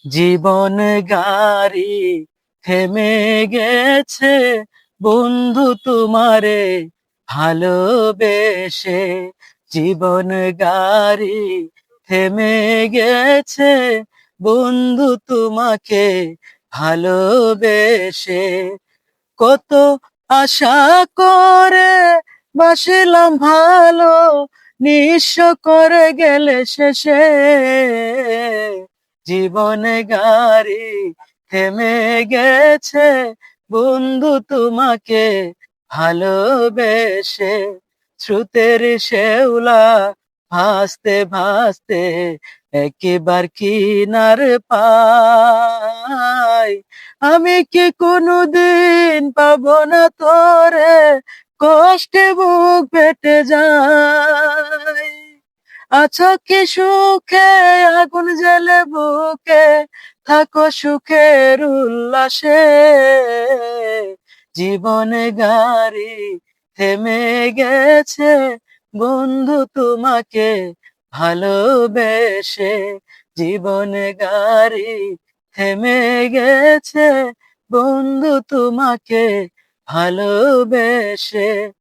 জীবন গাড়ি থেমে গেছে বন্ধু তোমারে ভালোবেসে। জীবন গাড়ি থেমে গেছে বন্ধু তোমাকে ভালোবেসে। কত আশা করে বাসিলাম ভালো, নিঃস্ব করে গেলে শেষে। জীবনে গাড়ি থেমে গেছে বন্ধু তোমাকে ভালোবেসে। স্রোতের শেওলা ভাসতে ভাসতে একেবার কিনার পাই। আমি কি কোনোদিন পাবো না তোরে, কষ্টে বুক ফেটে যায়। আছো কি সুখে আগুন জ্বেলে বুকে, থাকো সুখের উল্লাসে। জীবনে গাড়ি থেমে গেছে বন্ধু তোমাকে ভালোবেসে। জীবনে গাড়ি থেমে গেছে বন্ধু তোমাকে ভালোবেসে।